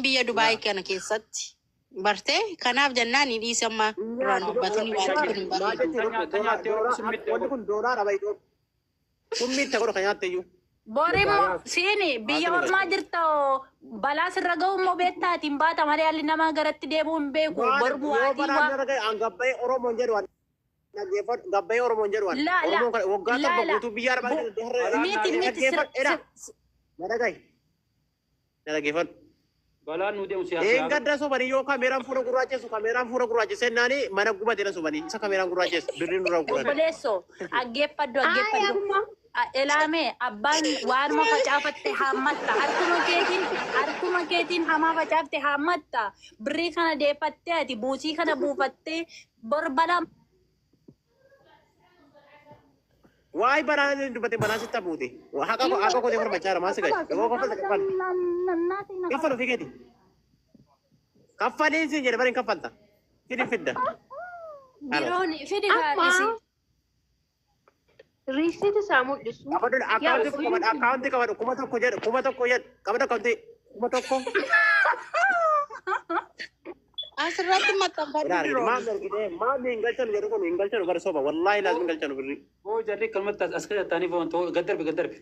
biyya Dubaay kana keessatti bartee kanaaf jennaan ni dhiisamma duraan dubbatanii waan kun hin barbaadu. Kun doolaara baay'ee. Kummitti godha kan nyaatte Borimo sini biyya ormaa jirta balaa sirra ga'u immoo beektaatiin baata malee haalli namaa garatti deebi'uu hin beeku. Borbu waatii waa. Gabbee Oromoon jedhu gabbee Oromoon jedhu Oromoon kan waggaa torba guutuu biyya arbaa miti nadageeffadhu. Balaan nu deemu siyaasa. Gadda sobanii yoo kaameraan fuula gurraacheessu naani mana gubatee sobanii isa kaameraan gurraacheessu birriin dura guuran. Obboleesso aggeeffadhu. Elame abbaan waanuma facaafatte haammatta harkuma keetiin hamaa facaafte haammatta birrii kana deeffattee ati buusii kana buufattee borbala. Waay banaan dubbate banaan sitta buute. Haqa kootee barbaachaara maasi gaji. Dhagoo kaffalta kaffalta. Kaffalu figeeti. Kaffaliin siin jedhe bariin kaffalta. Fidda. Biroon fidi gaadhisi. Risiiti isaa mul'isu. Akkaawuntii qabadhu kuma tokko jedhu qabadhu akkaawuntii kuma tokko. asirratti maxxanfadhu duro. Maamni hin galchanu jedhu kun hin galchanu bara soba wallaahi laazim hin galchanu birri. Oo jarri kalmatti as keessatti foon gaddarbe.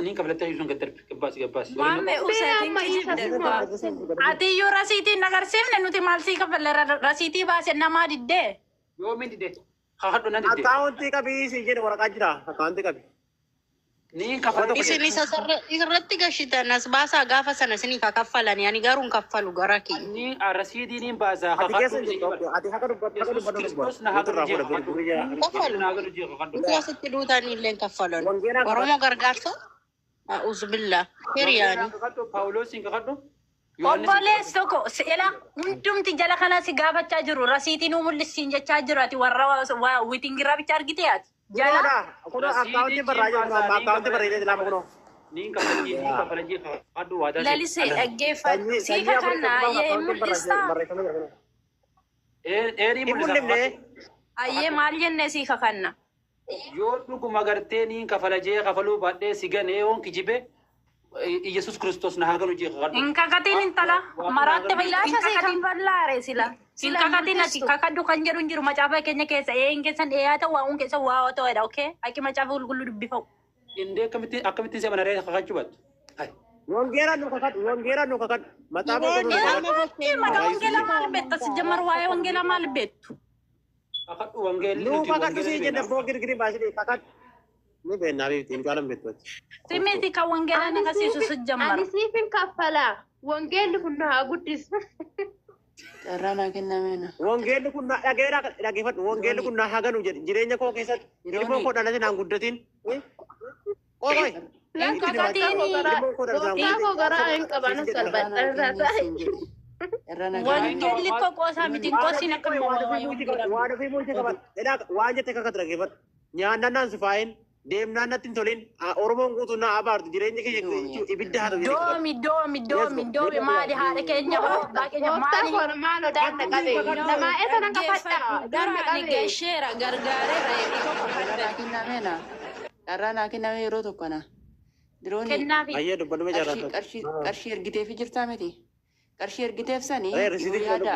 Niin kabilattee sun gaddarbe gabbaasi. Maamme useetiin ati iyyuu rasiitiin agarsiifne nuti maal sii kaffalla rasiitii baase namaa diddee. Yoo min diddee. Haadhu nan diddee. Akkaawuntii qabii si jedhu waraqaa jira akkaawuntii qabii. Niin kaffaltu. Isin isarratti gashitan as baasaa gaafa sana isinii kaffalanii ani garuu hin kaffalu gara kee. Niin arrasiitii niin baasaa. Ati haka Nuti asitti duutanii illee hin kaffalan. Oromoo gargaarsa. Uzbillah. Hiriyaani. Paawuloosiin kakadhu. Obboleessa tokko seela hundumti jala kana si gaafachaa jiru rasiitii nuu mul'isiin jechaa jiru ati warra witingiraa bicha argitee ati. Jala. Kuno akkaawuntii barreeffame lama kuno. Niin kaffalajii kakadhu waadaa. Lalisee dhaggeeffatu siika kana ayyee mul'istaa. Dheerii mul'isa. Ayyee maal jennee siika kana. Yoo dhuguma gartee niin kafalajee kafaluu baadhee si ganee yoon kijibe Yesus Kristos na haganu jee kakadhu. Hin kakatiin intala maraatte Ilaasha seekan ballaare sila. Hin kakatiin ati kakadhu kan jedhu hin jiru macaafa keenya keessa een keessan dheeyaa ta'u waa'uun keessa waa ta'edha okay aki macaafa qulqulluu dubbifa'u. Indee akkamittiin see manaree kakachuu baattu. Wangeera nu kakadhu. Maxaafa wangeela maal beekta si jammar waa'ee wangeela maal beektu. Kakadhu wangeelli nu kakadhu si jedha boo girgirii baasitee kakadhu. Ni beeknaa beektiin jaalan beektooti. Simiti kan wangeela ni kasiisu si jammar. Ani siifin kaffalaa. Wangeelli kun na haa guddisu. Carraanaa kennameena. Wangeelli kun na dhageeffadhu. Wangeelli kun na haganu jireenya koo keessatti. Ilmoo koo dhalate naan guddatiin. Qoqoy. Waggaa koo garaa hin qaban salphadha. Wangeelli koo qoosaa miti qoosiin akka waan ofii mul'ise qaban. Waan jette kakatu dhageeffadhu. Nyaannaan si faayin. Deemnaan natti hin tolin Oromoon guutuu na abaartu jireenya keenya ibidda haa ta'u. Doomi maali haadha keenya abbaa keenya maali. Ooftaa maaloo daanda qabee namaa eessa nan qabadha. Daanda qabee. Geesheera gargaareera Carraanaa kennameena. Carraanaa kenname yeroo tokkona. Diroonni kennaafi. Ayyee dubbaduma jaallata. qarshii ergiteef jirtaa miti. Qarshii ergiteef sanii yaada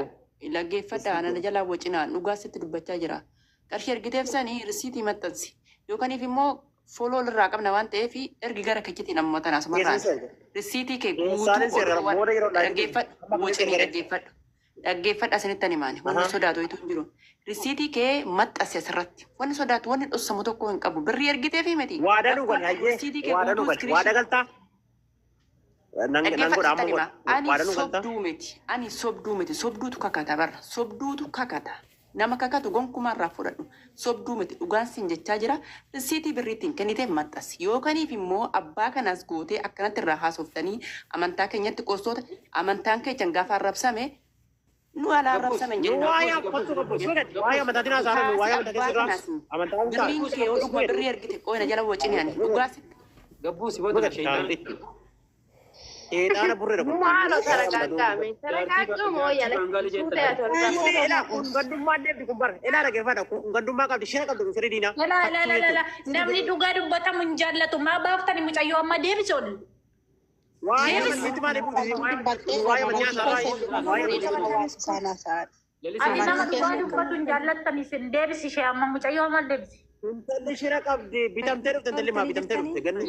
laggeeffadha nana jalaa wacinaan dhugaa sitti dubbachaa jira. Qarshii ergiteef sanii risiitii maxxansi. Yookaan immoo foloo irraa qabna waan ta'eef ergi gara keetti namuma tanaa sumarraan risiitii kee guutuu dhaggeeffadha asinitti animaani wanni sodaatu itti hin jiru risiitii kee maxxansi asirratti wanni sodaatu wanni dhossamu tokko hin qabu birrii ergitee fi miti waada dhugan hayyee waada galtaa ani sobduu miti sobduutu kakata barra sobduutu kakata. Nama kakatu gonkumarraa fudhadhu sobduu miti dhugaan siin jechaa jira risiitii birriittiin kennitee maxxansi yookaniif immoo abbaa kanaas gootee akkanatti irraa haasoftanii amantaa keenyatti qostoota amantaan keenya gaafa arrabsame nu alaa arrabsame hin jennu. Birriin kee yoo dhuguma birrii ergite qooyina jala wacini ani dhugaa sitti. Gabbuu si booda sheetaan. Eedana burre kun. Maaloo saragaagame. Saragaagame moo yaala. Suutee atolfa. Gandummaa deemti kun bara. Elaa dhageeffadha. Gandummaa qabdi. Shira qabdi. Firii diinaa. Namni dhugaa dubbatamu hin jaallatu maa baaftani mucayyoo amma deebisuun. Waa'ee amantiitti maal eeguuti? Waa'ee amantii haasaa waa'ee Ani nama dhugaa dubbatu hin jaallattani sin deebisi ishee amma mucayyoo mal deebisi. intalli shira qabdi bitamtee dhufte intalli maa bitamtee dhufte ganni.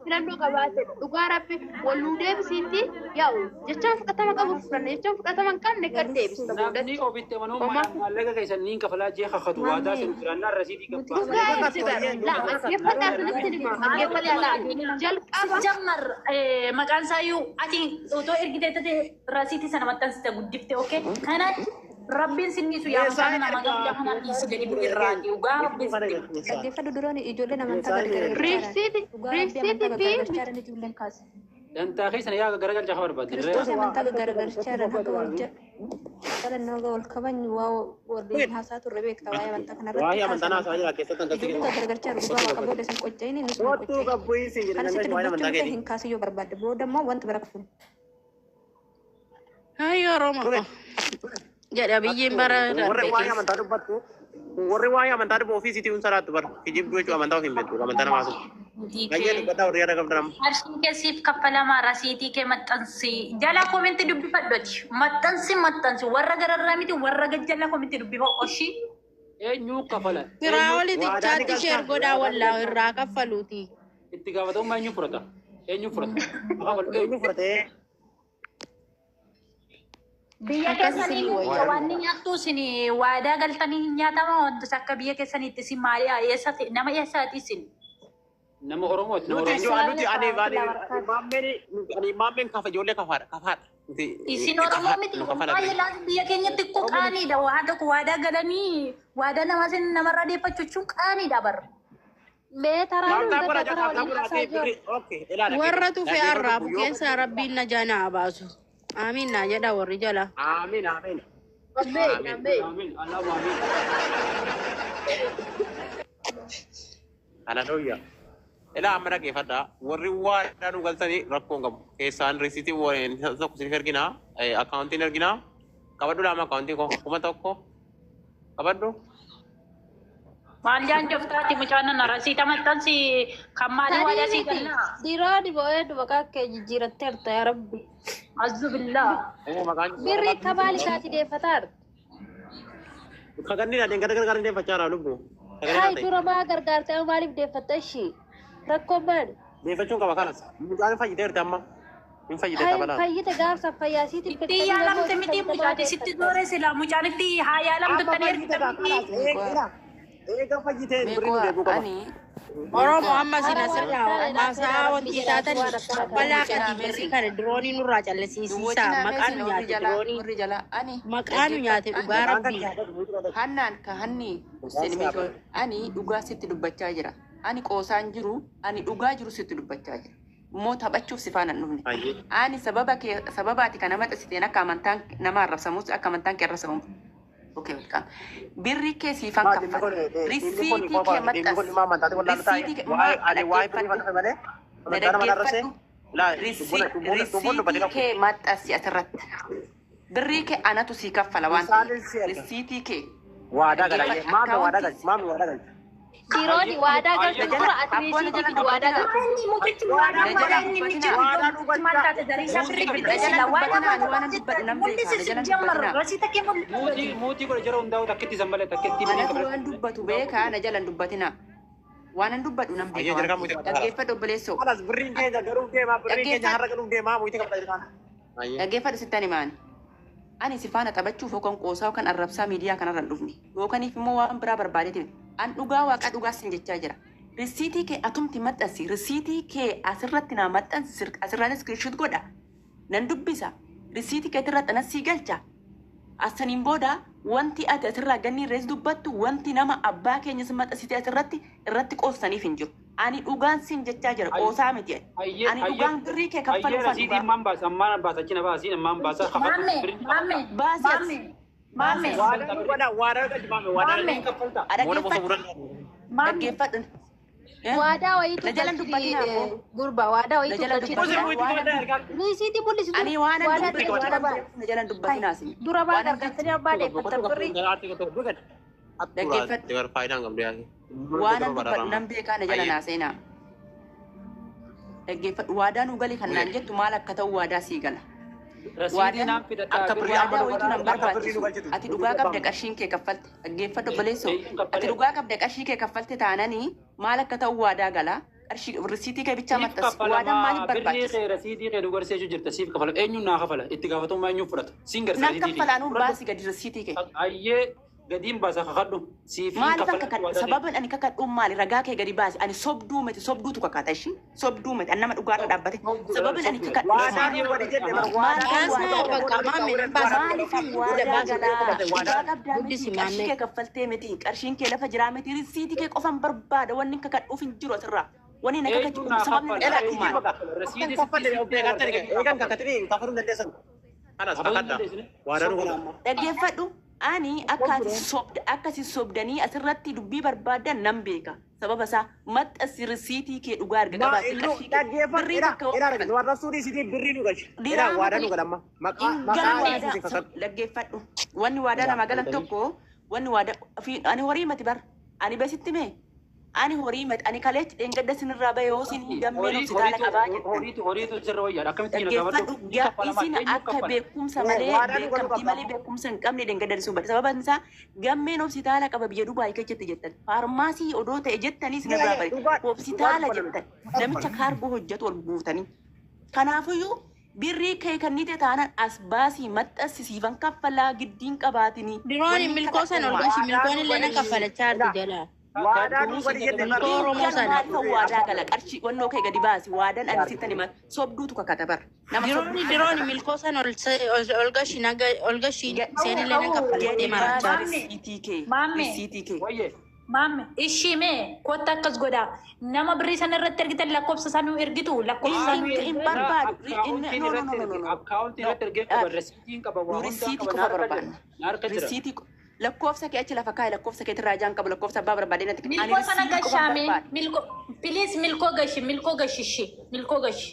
filannoo qabaate dhugaa rabbi walluu deebisiitti yaa'u jechaan fudhatama qabu fudhanne jechaan fudhatama hin qabne gad deebisa. Namni ofitti amanuu maallaqa keessan niin kafalaa jee kakatu waadaa sin filannaa rasiitii gabbaa. Jammar maqaan isaayyuu ati otoo ergitee taate rasiitii sana maxxansite guddifte okee kanatti Rabbiin sinnisu yaa maqaan nama guddaa kanaan dhiisi gadi bu'u irraa dhugaa rabbiin sitti. Dhaggeeffadhu duroon ijoollee namantaa gargar Riifsiiti fi Dantaa keessan yaa garagalchaa kan barbaadde. Kiristoos amantaa gargaarichaa irra akka wal jalannoo wal kabajnu waa waliin haasaa turre beektaa waa'ee amantaa kanarratti. Waa'ee amantaa haasaa jira keessatti kan ijoollee gargaarichaa dhugaa waaqa booda isin qocca'in inni sun Wattuu qabbuun siin jedhan Kan waa'ee amantaa sitti keeti. hin kaasiyyoo barbaadde booda immoo wanti bira kufuun. Hayyoo Oromoo. Jedha biyyiin bara Warri waa'ee amantaa dubbattu warri waa'ee amantaa dubbu ofiisiitii hin saraattu bara kijibduu jechuun amantaa ofiin beektu amantaa namaa sun. Baay'ee dubbadhaa warri yaada qabdan amma. Harshiin keessiif kaffalamaa rasiitii kee maxxansi jala koomenti dubbifadhooti maxxansi warra gararraa miti warra gajjalla koomenti dubbifa oshii. Eenyu kafala? biraa olitti chaatti sheer godhaa wallaa irraa kaffaluuti. Itti gaafatamummaa eenyu fudhata? Eenyu fudhata? Eenyu fudhatee Biyya keessanii waan nyaattu isin waadaa galtanii hin nyaatama wantoota akka biyya keessaniitti isin maali nama eessaati isin? Nama Oromooti. Nama nuti Oromooti. ani maammeen kafa ijoollee kafaadha. Isin Oromoo miti baay'ee biyya keenyatti xiqqoo qaaniidha waan tokko waadaa galanii waadaa nama isin namarraa deeffachuun qaaniidha bara. Warra tufe arraabu keessa rabbiin na janaa baasu. Amiin naa jedha warri jala. Amiin. Amiin. Allahumma amiin. Ana doyya. Ila amma dhaggeeffadha. Warri waadaan nu galtanii rakkoon qabu. Keessaan risiitii tokko siif ergina. Akkaawuntiin ergina. Qabadhu lama akkaawuntiin koo kuma tokko. Qabadhu. Maal jaan joftaati mucaan na rasiita maxxansi kan maalii waadaa sii gannaa? Dhiironni bo'ee dubakaa kee jijjiiratteerta yaa rabbi. Azubillaa. Birri kabaal isaati deeffataadha. Kaganni adeen gara deeffachaa jira lubbu. Hayi dura maa gargaartee maaliif deeffatta ishii? Rakkoo maali? Deeffachuun qaba kanas. Mucaan fayyiteerti amma. Hin fayyite tabalaa. Fayyite gaafsa fayyaasiitiin Itti yaalamte miti mucaati sitti doore sila mucaan itti haa yaalamtu tani ergita miti. Eega fayyitee birrii deebuu qaba. Oromoo amma sina sirraa maasaa wanti taatanii balaa gadi birrii kana diroonii nurraa callisiisisaa maqaan nu nyaate diroonii maqaan nu nyaate dhugaa rabbii. Hannaan ka hanni Hussein ani dhugaa sitti dubbachaa jira. Ani qoosaan jiru, ani dhugaa jiru sitti dubbachaa jira. Immoo taphachuuf si faana dhufne. Ani sababaati kana maxxansiteen akka amantaan nama arrabsamus akka amantaan kee arrabsamu. Okay, welcome. Birri kee siifan kaffala. Risiitii kee maxxansi. Risiitii kee maxxansi asirratti. Birri kee anatu sii kaffala waan ta'eef. Risiitii kee. Waadaa galchee maamni waadaa galchee. Dhiironni waadaa galchuu dura ati risiitii fi waadaa galchuu. Muutii godhe jara hundaa'u takkitti zambalee takkitti waan dubbatu beekaa na jalan dubbatina. Waan an dubbadhu nan beeka. Dhaggeeffadhu obboleessoo. Alas birriin keenya garuu deemaa birriin keenya har'a garuu deemaa muutii qabda jiraan. Dhaggeeffadhu sittan himaan. Ani si faana taphachuuf yookaan qoosaa yookaan arrabsaa miidiyaa kanarra hin dhufne. Yookaaniif immoo waan biraa barbaadeeti. An dhugaa waaqa dhugaa sin jechaa jira. Risiitii kee atumti maxxansi. Risiitii kee asirratti naa maxxansi. Asirraan iskiriishuut godha. Nan dubbisa. Risiitii kee irratti anas sii galcha. Asaniin booda wanti ati asirraa ganni rees dubbattu wanti nama abbaa keenya si maxxansitee asirratti irratti qoosaniif hin jiru. Ani dhugaan sin jechaa jira qoosaa miti. Ani dhugaan birrii kee kaffaluuf ani dhugaa. Ammaan baasa ammaan baasa china baasi ammaan baasa. Maame. Waadaa galchi maamni kaffalta. Dhaggeeffadhu. Waadaa wayiitu galchi gurba waadaa wayiitu galchi. Risiitii mul'isu. Ani waan dubbatu na jalan dubbatinaas. Dura baa gargaartanii abbaa deeffatta birrii. Akkurat dabar faayidaan qabdu yaaki. Waan dubbadhu nan beekaa na jala naa seenaa. Dhaggeeffadhu waadaa nu gali kan naan jettu maal akka ta'u waadaa sii gala. Waadaan akka waadaa wayitu nan barbaachisu. Ati dhugaa qabda qarshiin kee kaffalte. Dhaggeeffadhu obboleessoo. Ati dhugaa qabda qarshii kee kaffalte taananii maal akka ta'u waadaa gala. Qarshii risiitii kee bichaa maxxansi. Waadaan maaliif barbaachisa? Rasiitii kee dhugarsiisee jirta siif kafala. Eenyuun naa kafala? Itti gaafatamummaa eenyuun fudhata? Siin garsa Nan kaffalaanuu baasii gadi risiitii kee. Ayyee gadiin baasa kakadhu. Siifin Maaliif kafala. akka kadhu? Sababni ani kakadhuun maali? Ragaa kee gadi baasi. Ani sobduu miti sobduutu kakata ishii. Sobduu miti. Ani nama dhugaarra dhaabbate. Sababni ani kakadhu. Qarshii kee kaffaltee miti. Qarshiin kee lafa jiraa miti. Risiitii kee qofan barbaada. Wanni kakadhuuf hin jiru asirraa. Wanni na kakadhu sababni na kakadhu maali? Dhaggeeffadhu. Ani akkasi sobdanii asirratti dubbii barbaadan nan beeka. Sababa isaa maxxansi risiitii kee dhugaa erga qabaate qarshii birrii takka dhaggeeffadhu. Wanni waadaa nama galan tokko wanni waadaa ani horii mati bar ani beesitti mee ani horii mati ani kaleetti dheengadda sinirraa bahe yoo sin gammee hospitaala qabaa horiitu sirra wayyaadha. Akkamitti dhaggeeffadhu isin akka beekumsa malee beekamtii malee beekumsa hin qabne dheengadda sun bade sababni isaa gammeen hospitaala qaba biyya Dubaay keessatti jettan faarmaasii odoo ta'e jettanii sinirraa bare hospitaala jettan namicha kaargoo hojjetu ol buutanii kanaafiyyuu birrii kee kannite taanan as baasii maxxansisiifan kaffalaa giddiin qabaatinii. Diroon milkoosan ol gashi milkoon illee na kaffalachaa arti jala. Waadaa gala qarshii wannoo kee gadi baasi waadaan ani sittani ma sobduutu kakata bar. Diroon milkoosan ol gashi seenillee na kaffalachaa marachaa. Risiitii kee. Mamme, ishime kota akkas godha. Nama birrii sana irratti ergitan lakkoofsa sanuu ergitu lakkoofsa hin barbaadu. Akkaawuntii irratti ergee qaba risiitiin qaba waa Risiitii qofa barbaadna. Risiitii lakkoofsa kee achi lafa kaa'e lakkoofsa kee irraa jaan qabu lakkoofsa abbaa barbaadee natti ani milkoo sana risiitii qofa gashaame barbaada. Please milkoo gashi milkoo gashi.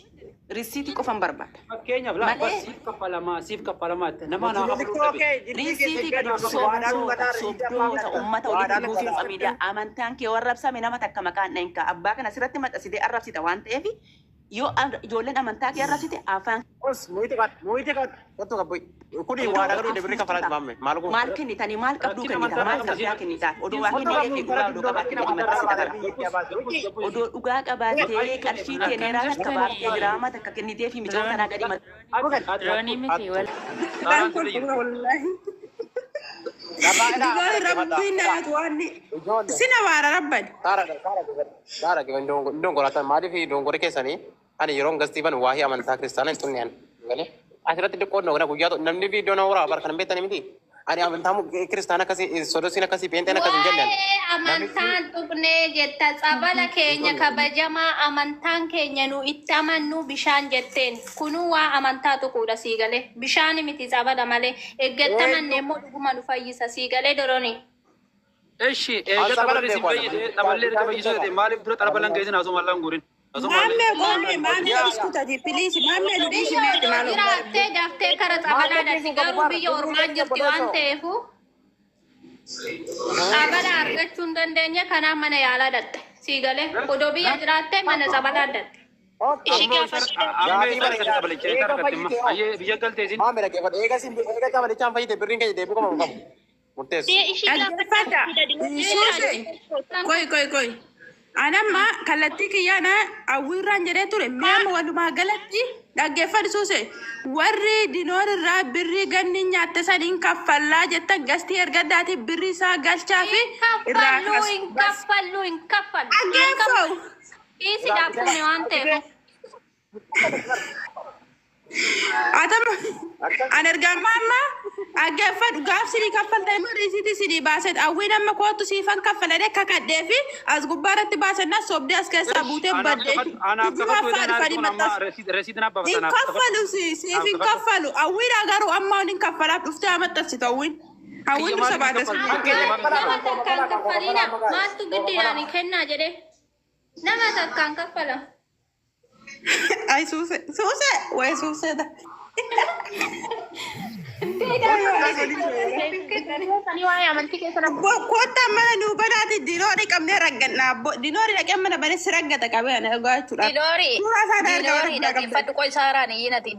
Risiitii qofan barbaada. Fakkeenyaaf lafa siif kaffalamaa nama naa Risiitii gadi sobdoota uummata walitti buusuuf miidiyaa amantaan kee warrabsame nama takka maqaan dheenka abbaa kana sirratti maxxansitee arrabsita waan ta'eef yoo ijoolleen amantaa kee arrabsite afaan maal kennitanii maal qabduu kennita maal sabdaa kennita oduu waa kennitee fi dhugaa oduu qabaattee gadi maxxansita oduu dhugaa qabaattee qarshii kee neeraa takka baaftee diraama takka kennitee fi micoota kanaa gadi maxxansita. Diroonii miti wal. Rabbi naatu waanni sina waara rabban. Saara dongoratan maaliif dongore keessanii ani yeroon gastiifan waahii amantaa kiristaanaa hin tunneen galee asirratti xiqqoon kana guyyaa namni viidiyoo na waraa bar kan beektanii miti ani amantaa kiristaana akkasii sodosiin akkasii peenteen akkasii jenneen. Amantaan tuqnee jetta tsabala keenya kabajamaa amantaan keenya nu itti amannu bishaan jetteen kunuu waa amantaa tuquudha sii galee bishaan miti tsabala malee eeggattamanne immoo dhuguma nu fayyisa sii galee doroni. Eshi xaballi si fayyide xaballi erga fayyisuu ta'e maaliif dura xabalan geessin asuma allaan guurin. Mamme iskutati please mamme dudisi meeti malu. Jiraattee daftee kara tsabalaa dhatti garuu biyya ormaa jirti waan ta'eefu tsabala argachuu hin dandeenye kanaaf mana yaalaa dhatte sii galee odoo biyya jiraattee mana tsabalaa dhatte. Biyya galteesin. Koi. Anamma kallattii kiyyaana awwiirraan jedhee ture meema walumaa galatti dhaggeeffadhuuse warri dinoon irraa birrii ganni nyaatte saniin kaffallaa jettan gastii ergaddaati birrii isaa galchaa fi irraa hin kaffallu. Dhaggeeffau. Isi dhaabbanne waan ta'eef. Atama an ergamaa amma dhaggeeffadhu gaaf sidii kaffalta immoo risiitii sidii baaset awwiin amma kootu siifan kaffaladhe kakadhee fi as gubbaa irratti baasenna sobdee as keessaa buutee baddee hin kaffalu siif hin kaffalu awwiin agaruu amma waliin kaffalaaf dhuftee amaxxansita awwiin awwiin dhusa baates nama takkaan kaffalina maaltu giddiidhaan kennaa jedhe nama takkaan kaffala. Ay, Suse, way Suse. Sani waa'ee amantii keessa na Kota mana nu banati dinori kamne ragganna dinori dhaqee mana bane si raggata qabee ana gochuudha. Dinori dhaggeeffadhu qoy saaraan iyyinati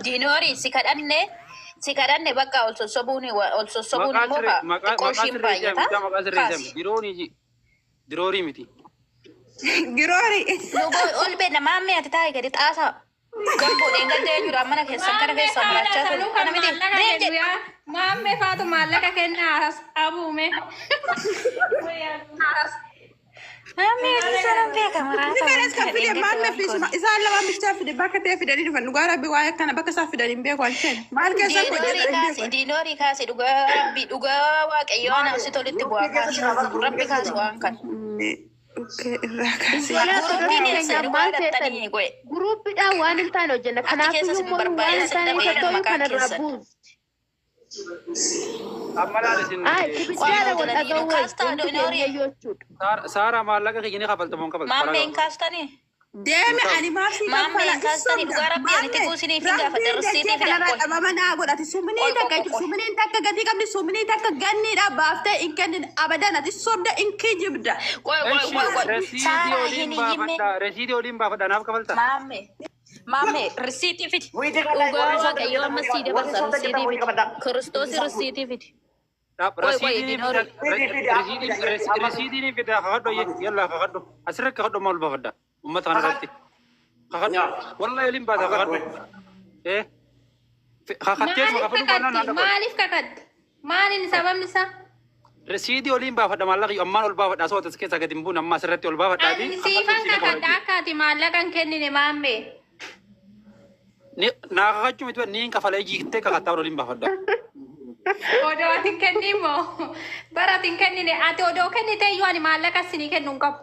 dinori si kadhanne bakka ol sossobuun immoo qooshiin baay'ata. Diroori miti. Girori. Lugo ol beekna maammee ati taa'e gadi xaasaa. Gambo deengaddee jira mana keessan kana keessa marachaa ture. Kana miti deemte. Maamme faatu maallaqa kennaa haras abuume. Maammee isaanii beekama raata. Kanas kan fide mamme fisuma isaan lama bicha fide bakka ta'e fidanii dhufan dhugaa rabbi waa kana bakka isaa fidanii beeku alcheen. Maal keessa ko Dinori kaase dhugaa waaqayyoo ana si tolitti bu'aa kaase. Rabbi kaase waan kana. Guruppiidhaan waan hin taane hojjenna. Kanaafuu immoo waan hin taane tokko kanarraa buusu. Saara maallaqa keenya kafaltamuun kafalta. Maammeen kaastanii. Deeme ani maafi Maammeen kaastanii dhugaa rabbi ani tibuusinii fi gaafa darsiitii fi dhaboo. Dhabama naa godhati sumnii takka gatii qabdi sumnii takka ganniidha baaftee hin kennin abadan ati sobda hin kijibda. Resiidii waliin baafadha naaf kafalta. Maammee risiitii fiti. Dhugaa waaqayyoo amma sii dabarsa risiitii fiti. Kiristoosi risiitii fiti. Resiidiin fida kakadho yalla kakadho asirratti kakadho maal baafadha ummata kana irratti kakadho wallahi waliin baata kakadho kakattees makafalu baanaa naadha Maaliif kakadde? Maaliin sababni isaa? Resiidii waliin baafadha maallaqi ammaan ol baafadha asoo tas keessa gadi hin buune amma asirratti ol baafadha Ani siifan kakadda akkaati maallaqan kennine maammee. naa kakachuu miti niin kafalee jiittee kakattaa waliin baafadha. Odoo ati hin kennimoo bara ati hin kennine ati odoo kennite iyyuu ani maallaqa sinii kennuun qabu.